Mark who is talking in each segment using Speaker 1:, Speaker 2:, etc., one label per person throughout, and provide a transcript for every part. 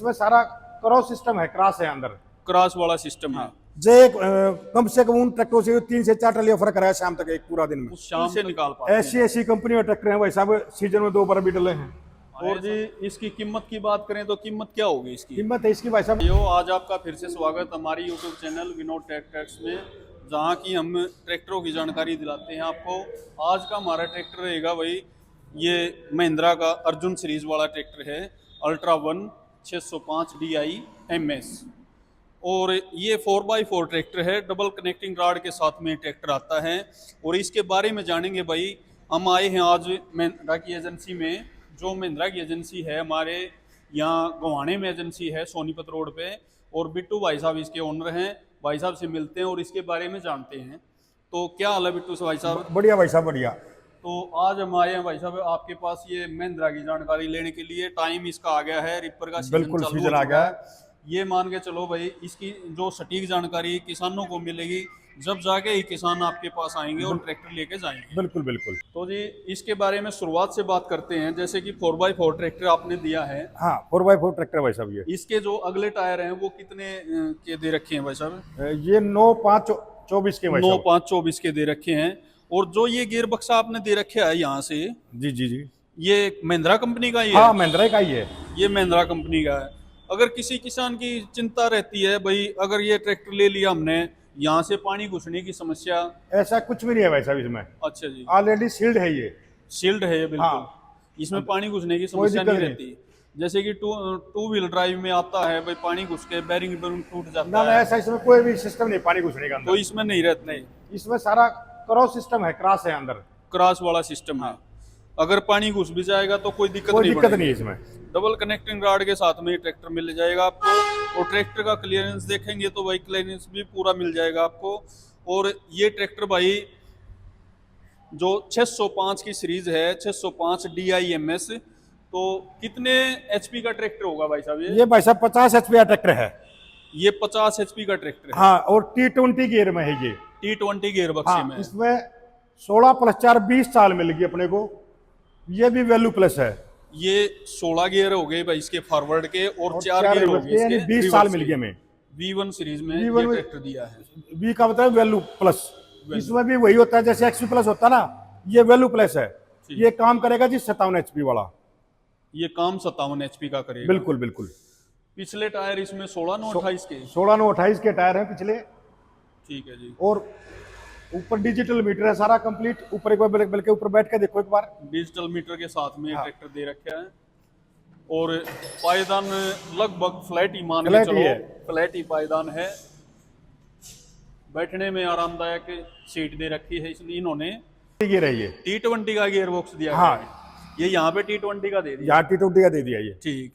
Speaker 1: इसमें सारा cross system है, क्रॉस है अंदर,
Speaker 2: क्रॉस वाला सिस्टम है।
Speaker 1: जो कम से कम उन ट्रैक्टरों से 3 से 4 ट्राली ऑफर कराया शाम तक, एक पूरा दिन में
Speaker 2: उस शाम से निकाल पाते हैं।
Speaker 1: ऐसी कंपनी में ट्रैक्टर हैं भाई साहब, सीजन में 2 बार भी डले हैं।
Speaker 2: और जी इसकी कीमत की बात करें तो कीमत क्या होगी इसकी?
Speaker 1: कीमत है इसकी भाई साहब,
Speaker 2: यो आज आपका फिर से स्वागत हमारी यूट्यूब चैनल विनोद ट्रैक्टर्स में, जहाँ की हम ट्रैक्टरों की जानकारी दिलाते हैं आपको। आज का हमारा ट्रैक्टर रहेगा भाई, ये महिंद्रा का अर्जुन सीरीज वाला ट्रैक्टर है, अल्ट्रा 1 605 DI MS। और ये 4x4 ट्रैक्टर है, डबल कनेक्टिंग रॉड के साथ में ट्रैक्टर आता है। और इसके बारे में जानेंगे भाई। हम आए हैं आज महिंद्रा की एजेंसी में, जो महिंद्रा की एजेंसी है हमारे यहाँ गोहाने में एजेंसी है, सोनीपत रोड पे। और बिट्टू भाई साहब इसके ओनर हैं, भाई साहब से मिलते हैं और इसके बारे में जानते हैं। तो क्या हाल है बिट्टू से भाई साहब?
Speaker 1: बढ़िया भाई साहब, बढ़िया।
Speaker 2: तो आज हम आए हैं भाई साहब आपके पास ये महिंद्रा की जानकारी लेने के लिए। टाइम इसका आ गया है, रिपर का सीजन
Speaker 1: बिल्कुल
Speaker 2: चालू
Speaker 1: सीजन
Speaker 2: हो
Speaker 1: आ
Speaker 2: चुका
Speaker 1: गया
Speaker 2: है। ये मान के चलो भाई, इसकी जो सटीक जानकारी किसानों को मिलेगी जब जाके ही किसान आपके पास आएंगे और ट्रैक्टर लेके जाएंगे।
Speaker 1: बिल्कुल बिल्कुल।
Speaker 2: तो जी इसके बारे में शुरुआत से बात करते हैं। जैसे कि 4x4 ट्रैक्टर आपने दिया है,
Speaker 1: हाँ 4x4 ट्रैक्टर भाई साहब। ये
Speaker 2: इसके जो अगले टायर हैं वो कितने के दे रखे हैं भाई साहब?
Speaker 1: ये 9-5-24 के भाई
Speaker 2: 9-5-24 के दे रखे हैं। और जो ये गियर बक्सा आपने दे रखे है यहाँ से,
Speaker 1: जी जी जी,
Speaker 2: ये महिंद्रा कंपनी का ही है?
Speaker 1: हाँ महिंद्रा का ही है।
Speaker 2: ये महिंद्रा कंपनी का है। अगर किसी किसान की चिंता रहती है भाई, अगर ये ट्रैक्टर ले लिया हमने, यहाँ से पानी घुसने की समस्या?
Speaker 1: ऐसा कुछ भी नहीं है भाई साहब इसमें,
Speaker 2: अच्छा जी,
Speaker 1: ऑलरेडी सील्ड है ये।
Speaker 2: सील्ड है ये बिल्कुल।
Speaker 1: हाँ।
Speaker 2: इसमें पानी घुसने की
Speaker 1: कोई
Speaker 2: समस्या
Speaker 1: दिक्कत
Speaker 2: नहीं
Speaker 1: नहीं।
Speaker 2: रहती। जैसे कि टू व्हील ड्राइव में आता है भाई, पानी घुस के बैरिंग टूट
Speaker 1: ना
Speaker 2: जाता
Speaker 1: ना,
Speaker 2: है,
Speaker 1: ऐसा इसमें कोई भी सिस्टम नहीं पानी घुसने का
Speaker 2: तो
Speaker 1: अंदर।
Speaker 2: इसमें नहीं रहता है।
Speaker 1: इसमें सारा क्रॉस सिस्टम है, क्रॉस है अंदर,
Speaker 2: क्रॉस वाला सिस्टम है। अगर पानी घुस भी जाएगा तो कोई दिक्कत
Speaker 1: कोई
Speaker 2: नहीं
Speaker 1: दिक्कत
Speaker 2: पड़ेगी।
Speaker 1: नहीं है इसमें।
Speaker 2: डबल कनेक्टिंग रॉड के साथ में ट्रैक्टर मिल जाएगा आपको। और ट्रैक्टर का क्लियरेंस देखेंगे तो भाई क्लियरेंस भी पूरा मिल जाएगा आपको। और ये ट्रैक्टर भाई जो 605 की सीरीज है, 605 DI MS, तो कितने HP का ट्रैक्टर होगा भाई साहब ये?
Speaker 1: ये भाई साहब 50 HP का ट्रैक्टर है।
Speaker 2: ये 50 HP का ट्रैक्टर है।
Speaker 1: हाँ, और T20 गियर में है ये।
Speaker 2: T20 गियर बक्से
Speaker 1: हाँ,
Speaker 2: में।
Speaker 1: इसमें 16 + 4 20 साल मिलेगी अपने को। ये भी वैल्यू प्लस है।
Speaker 2: ये 16 गियर हो गए भाई इसके फॉरवर्ड के, और 4 गियर हो गए
Speaker 1: यानी
Speaker 2: इसके
Speaker 1: 20 साल
Speaker 2: रिवर्स
Speaker 1: मिल
Speaker 2: के।
Speaker 1: गए में।
Speaker 2: V1 सीरीज में ये
Speaker 1: V1
Speaker 2: ट्रैक्टर दिया है।
Speaker 1: V का मतलब वैल्यू प्लस। इसमें भी वही होता है जैसे XP प्लस होता है ना, ये वैल्यू प्लस है। ये काम करेगा जी 57 HP वाला।
Speaker 2: ये काम 57 HP का करेगा।
Speaker 1: बिल्कुल बिल्कुल।
Speaker 2: पिछले टायर इसमें 16-9-28 के?
Speaker 1: 16-9-28 के टायर हैं पिछले।
Speaker 2: ठीक है जी।
Speaker 1: और ऊपर डिजिटल मीटर है सारा कंप्लीट। ऊपर एक बार बल्कि ऊपर बैठ के देखो एक बार,
Speaker 2: डिजिटल मीटर के साथ में
Speaker 1: हाँ।
Speaker 2: ट्रैक्टर दे रखा है। और पायदान लगभग फ्लैट ही मान के
Speaker 1: फ्लैट ही
Speaker 2: चलो,
Speaker 1: है।
Speaker 2: फ्लैट ही पायदान है। बैठने में आरामदायक सीट दे रखी है, इसलिए इन्होंने
Speaker 1: ये रही है।
Speaker 2: T20 का गियर बॉक्स दिया
Speaker 1: हाँ।
Speaker 2: है। ये यहाँ पे T20 का दे दिया।
Speaker 1: यहाँ T20 का दे दिया ये।
Speaker 2: ठीक।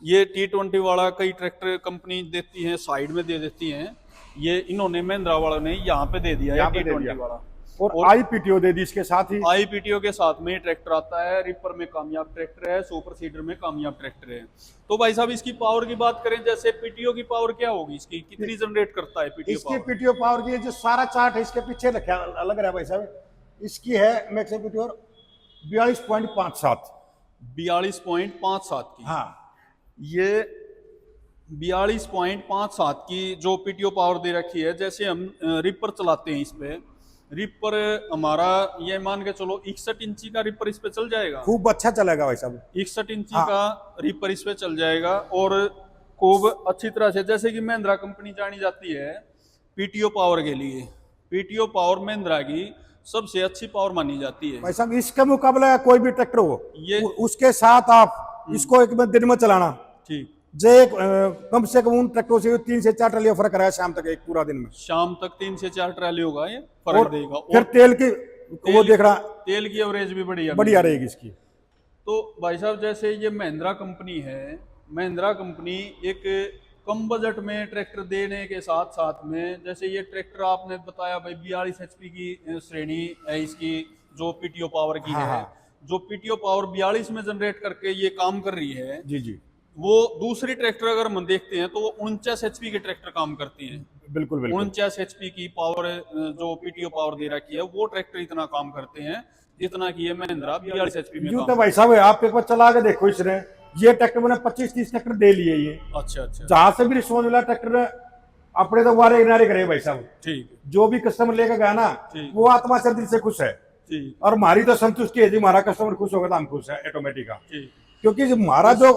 Speaker 2: ये T20 वाला कई ट्रैक्टर कंपनी देती है, साइड में दे देती हैं। ये इन्होंने महिंद्रा वालों ने यहाँ पे दे दिया
Speaker 1: यहाँ
Speaker 2: है
Speaker 1: पे दे
Speaker 2: T20
Speaker 1: दिया।
Speaker 2: वाला।
Speaker 1: और IPTO दे दी इसके साथ ही।
Speaker 2: IPTO के साथ में ट्रैक्टर आता है। रिपर में कामयाब ट्रैक्टर है, सुपर सीडर में कामयाब ट्रैक्टर है। तो भाई साहब इसकी पावर की बात करें, जैसे PTO की पावर क्या होगी इसकी, कितनी जनरेट करता है PTO
Speaker 1: इसकी
Speaker 2: पावर?
Speaker 1: PTO पावर की जो सारा चार्ट है इसके पीछे रखा अलग रहा है भाई साहब। इसकी है मैक्सिमम PTO 42.57।
Speaker 2: 42.57 की।
Speaker 1: हाँ,
Speaker 2: ये 42.57 की जो PTO पावर दे रखी है। जैसे हम रिपर चलाते हैं इस पे, रिपर हमारा ये मान के चलो 61 इंची का रिपर इस पे चल जाएगा।
Speaker 1: खूब अच्छा चलेगा भाई साहब।
Speaker 2: 61 इंची
Speaker 1: हाँ।
Speaker 2: का रिपर इस पे चल जाएगा। और खूब अच्छी तरह से, जैसे कि महिंद्रा कंपनी जानी जाती है PTO पावर के लिए। PTO पावर महिंद्रा की सबसे अच्छी पावर मानी जाती है
Speaker 1: भाई साहब इसके मुकाबले कोई भी ट्रैक्टर हो,
Speaker 2: ये।
Speaker 1: उसके साथ आप इसको एक दिन में चलाना।
Speaker 2: ठीक।
Speaker 1: जो कम से कम उन ट्रैक्टरों से 3 से 4 ट्राली ऑफर कराया शाम तक, एक पूरा दिन में।
Speaker 2: शाम तक 3 से 4 ट्राली होगा, ये फर्क
Speaker 1: और
Speaker 2: देगा।
Speaker 1: फिर
Speaker 2: और
Speaker 1: तेल की वो देख रहा,
Speaker 2: तेल की एवरेज भी
Speaker 1: बढ़िया रहेगी इसकी।
Speaker 2: तो भाई साहब जैसे ये महिंद्रा कंपनी है, महिंद्रा कंपनी एक कम बजट में ट्रैक्टर देने के साथ साथ में, जैसे ये ट्रैक्टर आपने बताया भाई 42 HP की श्रेणी है इसकी, जो PTO पावर की
Speaker 1: हाँ,
Speaker 2: है।
Speaker 1: हाँ।
Speaker 2: जो PTO पावर 42 में जनरेट करके ये काम कर रही है,
Speaker 1: जी जी,
Speaker 2: वो दूसरी ट्रैक्टर अगर हम देखते हैं तो वो 49 HP के ट्रैक्टर काम करती हैं।
Speaker 1: बिल्कुल बिल्कुल।
Speaker 2: 49 HP की पावर जो PTO पावर दे रखी है, वो ट्रैक्टर इतना काम करते हैं जितना कि ये महिंद्रा 42 HP में
Speaker 1: यूं
Speaker 2: काम।
Speaker 1: तो भाई साहब आप एक बार चला के देखो इसने, ये ट्रैक्टर मैंने 25-30 ट्रैक्टर दे लिए ये,
Speaker 2: अच्छा अच्छा
Speaker 1: जहां से भी रिस्पॉन्स मिला ट्रैक्टर अपने तो वारे किनारे करे भाई साहब।
Speaker 2: ठीक है
Speaker 1: जो भी कस्टमर लेकर गया ना
Speaker 2: ठीक।
Speaker 1: वो आत्मा से दिल से खुश है,
Speaker 2: ठीक
Speaker 1: और हमारी तो संतुष्टि है जी, हमारा कस्टमर खुश होगा तो हम खुश है ऑटोमेटिक का।
Speaker 2: ठीक।
Speaker 1: क्योंकि जो हमारा जो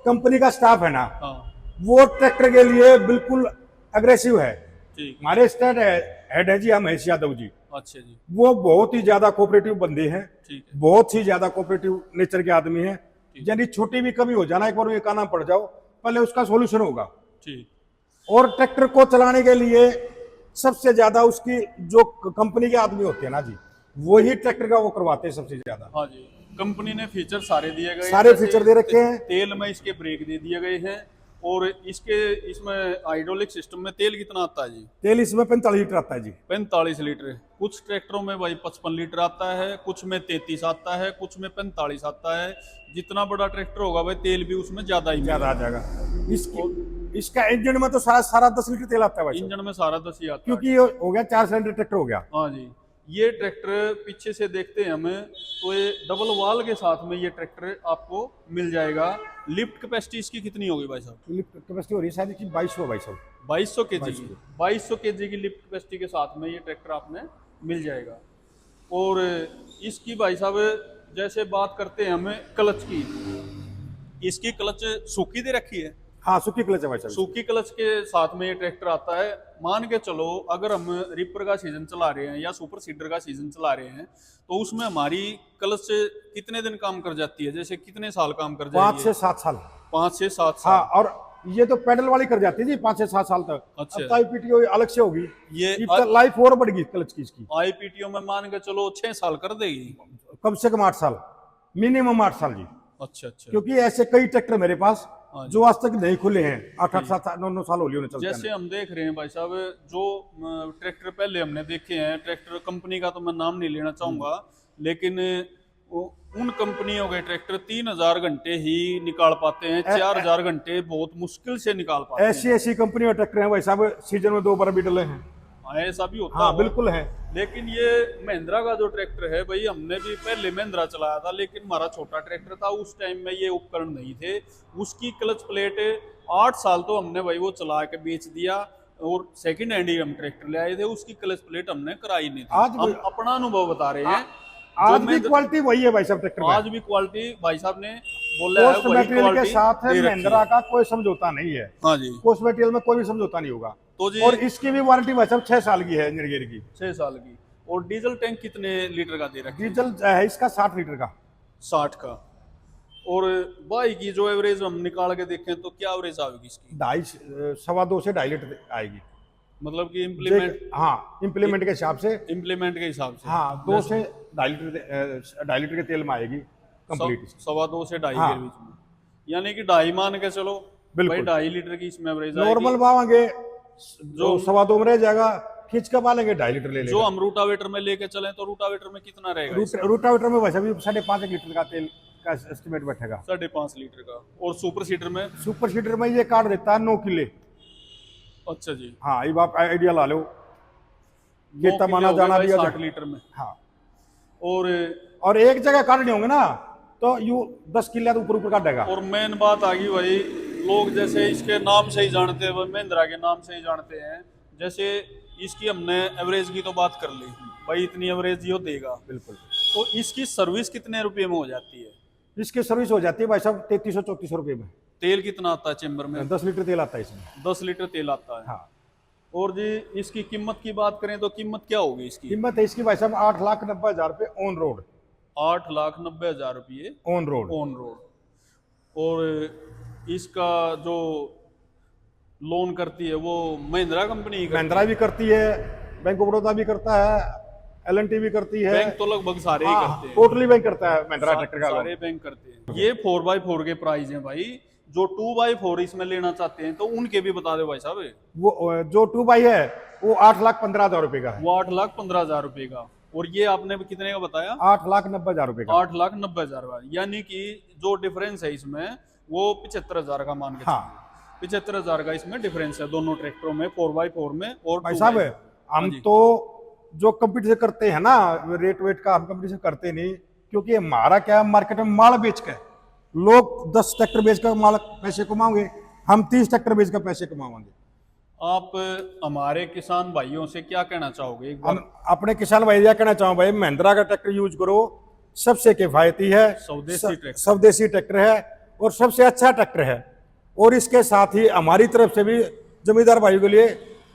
Speaker 1: कंपनी का स्टाफ है ना
Speaker 2: हाँ
Speaker 1: वो ट्रैक्टर के लिए बिल्कुल अग्रेसिव है।
Speaker 2: ठीक।
Speaker 1: हमारे स्टेट हेड है जी महेश यादव जी,
Speaker 2: अच्छा जी
Speaker 1: वो बहुत ही ज्यादा कोऑपरेटिव बंदे हैं,
Speaker 2: ठीक है
Speaker 1: बहुत ही ज्यादा कोऑपरेटिव नेचर के आदमी हैं। यानी छोटी भी कमी हो जाना, एक बार ये कहना पड़ जाओ पहले उसका सॉल्यूशन होगा।
Speaker 2: ठीक।
Speaker 1: और ट्रैक्टर को चलाने के लिए सबसे ज्यादा उसकी जो कंपनी के आदमी होते हैं ना जी, वही ट्रैक्टर का वो करवाते हैं सबसे ज्यादा।
Speaker 2: हाँ जी कंपनी ने फीचर सारे दिए गए हैं,
Speaker 1: सारे
Speaker 2: जैसे
Speaker 1: फीचर दे रखे हैं।
Speaker 2: तेल में इसके ब्रेक दे दिए गए हैं, और इसमें हाइड्रोलिक सिस्टम में तेल कितना आता है जी?
Speaker 1: तेल इसमें 45 लीटर आता है जी।
Speaker 2: 45 लीटर। कुछ ट्रैक्टरों में भाई 55 लीटर आता है, कुछ में 33 आता है, कुछ में 45 आता है। जितना बड़ा ट्रैक्टर होगा भाई तेल भी उसमें ज्यादा ही
Speaker 1: ज्यादा आ जाएगा। इसका इंजन में तो सारा 10 लीटर तेल आता है भाई साहब।
Speaker 2: इंजन में सारा 10 ही आता है,
Speaker 1: क्योंकि ये हो गया 4 सिलेंडर ट्रैक्टर हो गया।
Speaker 2: हाँ जी। ये ट्रैक्टर पीछे से देखते हैं हमें तो ये डबल वाल के साथ में ये ट्रैक्टर आपको मिल जाएगा। लिफ्ट कैपेसिटी इसकी कितनी होगी भाई साहब?
Speaker 1: लिफ्ट कैपेसिटी हो रही है शायद इसकी 2200 भाई साहब।
Speaker 2: 2200 केजी की 2200 केजी की लिफ्ट कैपेसिटी के साथ में ये ट्रैक्टर आपने मिल जाएगा। और इसकी भाई साहब जैसे बात करते हैं हमें क्लच की, इसकी क्लच सूखी दे रखी है।
Speaker 1: हाँ सूखी क्लच है भाई साहब।
Speaker 2: सूखी क्लच के साथ में ये ट्रैक्टर आता है। मान के चलो अगर हम रिपर का सीजन चला रहे हैं या सुपर सीडर का सीजन चला रहे हैं तो उसमें हमारी क्लच कितने दिन काम कर जाती है, जैसे कितने साल काम कर जाती है?
Speaker 1: 5 से 7 साल।
Speaker 2: 5 से 7 साल।
Speaker 1: हाँ, और ये तो पैडल वाली कर जाती है जी 5 से 7 साल तक।
Speaker 2: अच्छा।
Speaker 1: अब तो IPTO अलग से होगी,
Speaker 2: ये
Speaker 1: लाइफ और बढ़ गई क्लच की इसकी।
Speaker 2: IPTO में मान के चलो 6 साल कर देगी,
Speaker 1: कम से कम 8 साल, मिनिमम 8 साल जी।
Speaker 2: अच्छा अच्छा।
Speaker 1: क्योंकि ऐसे कई ट्रैक्टर मेरे पास
Speaker 2: हाँ जी।
Speaker 1: जो आज तक नहीं खुले हैं, 8-8 साल 9-9 साल हो लिए उन्हें चलते
Speaker 2: जैसे हम देख रहे हैं भाई साहब, जो ट्रैक्टर पहले हमने देखे हैं, ट्रैक्टर कंपनी का तो मैं नाम नहीं लेना चाहूंगा, लेकिन उन कंपनियों के ट्रैक्टर 3000 घंटे ही निकाल पाते हैं, 4000 घंटे बहुत मुश्किल से निकाल पाते हैं।
Speaker 1: ऐसी कंपनी में ट्रैक्टर है भाई साहब, सीजन में 2 बार भी डले हैं।
Speaker 2: हाँ ऐसा भी होता
Speaker 1: हाँ
Speaker 2: होगा।
Speaker 1: बिल्कुल है।
Speaker 2: लेकिन ये महिंद्रा का जो ट्रैक्टर है भाई, हमने भी पहले महिंद्रा चलाया था, लेकिन हमारा छोटा ट्रैक्टर था, उस टाइम में ये उपकरण नहीं थे। उसकी क्लच प्लेट 8 साल तो हमने भाई वो चला के बेच दिया, और सेकंड हैंड ही हम ट्रैक्टर ले आए थे, उसकी क्लच प्लेट हमने कराई नहीं थी।
Speaker 1: आज
Speaker 2: हम अपना अनुभव बता रहे हैं।
Speaker 1: आज भी क्वालिटी वही है भाई साहब ट्रैक्टर में।
Speaker 2: आज भी क्वालिटी भाई साहब ने बोला है,
Speaker 1: कोस्ट
Speaker 2: वही
Speaker 1: मटेरियल के
Speaker 2: क्वालिटी
Speaker 1: साथ है,
Speaker 2: दे रखी
Speaker 1: महिंद्रा
Speaker 2: है।
Speaker 1: का कोई समझौता नहीं है।
Speaker 2: हाँ जी।
Speaker 1: कोस्ट मटेरियल में कोई भी समझौता नहीं होगा।
Speaker 2: तो जी
Speaker 1: और इसकी भी वारंटी भाई साहब 6 साल की है इंजन गियर की।
Speaker 2: 6 साल की। और डीजल टैंक कितने लीटर का दे रखा है?
Speaker 1: डीजल है इसका 60 लीटर का।
Speaker 2: 60 का। और बाई की जो एवरेज हम निकाल के देखें तो क्या एवरेज आएगी इसकी?
Speaker 1: 2.5 से 2.5 लीटर आएगी।
Speaker 2: मतलब कि इम्प्लीमेंट,
Speaker 1: हाँ इम्प्लीमेंट के हिसाब से,
Speaker 2: इम्प्लीमेंट के हिसाब से
Speaker 1: हाँ 2 से 2.5 लीटर के तेल में आएगी कंप्लीट।
Speaker 2: 2.25 से 2.5
Speaker 1: हाँ।
Speaker 2: के बीच में, यानी कि 2.5 मान के चलो भाई,
Speaker 1: बिल्कुल।
Speaker 2: 2.5 लीटर की इसमें एवरेज
Speaker 1: नॉर्मल पावांगे
Speaker 2: जो
Speaker 1: जो 2.25 में रह जाएगा, खींच के पालेंगे 2.5 लीटर ले
Speaker 2: जो
Speaker 1: लेगा।
Speaker 2: हम रूटावेटर में लेके चले तो रूटावेटर में कितना रहेगा?
Speaker 1: रूटावेटर में वैसे भी 5.5 लीटर का तेल का एस्टिमेट बैठेगा।
Speaker 2: 5.5 लीटर का। और सुपर सीडर में?
Speaker 1: सुपर सीडर में ये काट देता है 9 किले।
Speaker 2: अच्छा जी।
Speaker 1: हाँ ये आप आइडिया ला लो, ये
Speaker 2: 9
Speaker 1: तमाना
Speaker 2: किलो हो
Speaker 1: जाना
Speaker 2: गए
Speaker 1: दिया
Speaker 2: 60 लीटर में।
Speaker 1: हाँ।
Speaker 2: और
Speaker 1: एक जगह काटने होंगे ना तो यू 10 किले तो ऊपर काटेगा।
Speaker 2: और मेन बात आ गई भाई, लोग जैसे इसके नाम से ही जानते हैं, महिंद्रा के नाम से ही जानते हैं। जैसे इसकी हमने एवरेज की तो बात कर ली भाई, इतनी एवरेज यो देगा।
Speaker 1: बिल्कुल।
Speaker 2: तो इसकी सर्विस कितने रुपए में हो जाती है?
Speaker 1: इसकी सर्विस हो जाती है भाई साहब 3300-3400 रुपये में।
Speaker 2: तेल कितना आता है चेम्बर में?
Speaker 1: 10 लीटर तेल आता है इसमें।
Speaker 2: 10 लीटर तेल आता है।
Speaker 1: हाँ।
Speaker 2: और जी इसकी कीमत की बात करें तो कीमत क्या होगी इसकी?
Speaker 1: कीमत है इसकी भाई साहब 8,90,000 रुपये ऑन रोड।
Speaker 2: 8,90,000 रुपये
Speaker 1: ऑन रोड।
Speaker 2: On road. और इसका जो लोन करती है वो महिंद्रा कंपनी ही करती
Speaker 1: महिंद्रा भी करती है, बैंक ऑफ बड़ौदा भी करता है, L&T भी करती है।
Speaker 2: बैंक तो लगभग सारे ही करते हैं।
Speaker 1: टोटली बैंक करता है महिंद्रा ट्रैक्टर का।
Speaker 2: सारे बैंक करते हैं। ये 4x4 के प्राइस हैं भाई। जो 2x4 इसमें लेना चाहते हैं तो उनके भी बता दो भाई साहब।
Speaker 1: वो जो 2x है वो 8,15,000 रुपये का है।
Speaker 2: वो 8,15,000 रुपये का। और ये आपने कितने का बताया?
Speaker 1: 8,90,000 रुपये का।
Speaker 2: 8,90,000 का। यानी कि जो डिफरेंस है इसमें वो 75,000 का मान के।
Speaker 1: हाँ
Speaker 2: 75,000 का इसमें डिफरेंस है दोनों ट्रैक्टरों में, 4x4 में और
Speaker 1: भाई साहब। हम तो जो कंपटीशन करते हैं ना, रेट वेट का हम कंपटीशन करते नहीं, क्योंकि हमारा क्या मार्केट में माल बेच के लोग 10 ट्रैक्टर बेचकर मालक पैसे कमाओगे, हम 30 ट्रैक्टर बेचकर पैसे कमाएंगे।
Speaker 2: आप हमारे किसान भाइयों से क्या कहना चाहोगे एक बार?
Speaker 1: हम अपने किसान भाई क्या कहना चाहूँ भाई, महिंद्रा का ट्रैक्टर यूज करो, सबसे किफायती है,
Speaker 2: स्वदेशी ट्रैक्टर।
Speaker 1: स्वदेशी ट्रैक्टर है और सबसे अच्छा ट्रैक्टर है। और इसके साथ ही हमारी तरफ से भी जमींदार भाइयों के लिए,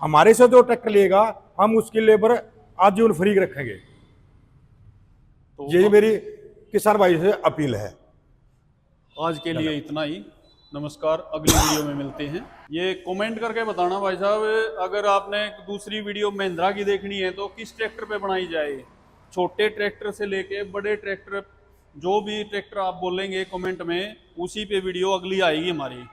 Speaker 1: हमारे से जो ट्रैक्टर लेगा हम उसकी लेबर आजीवन फ्री रखेंगे।
Speaker 2: तो
Speaker 1: यही मेरी किसान भाई से अपील है।
Speaker 2: आज के लिए इतना ही। नमस्कार, अगली वीडियो में मिलते हैं। ये कमेंट करके बताना भाई साहब, अगर आपने दूसरी वीडियो महिंद्रा की देखनी है तो किस ट्रैक्टर पे बनाई जाए, छोटे ट्रैक्टर से लेके बड़े ट्रैक्टर, जो भी ट्रैक्टर आप बोलेंगे कमेंट में, उसी पे वीडियो अगली आएगी हमारी।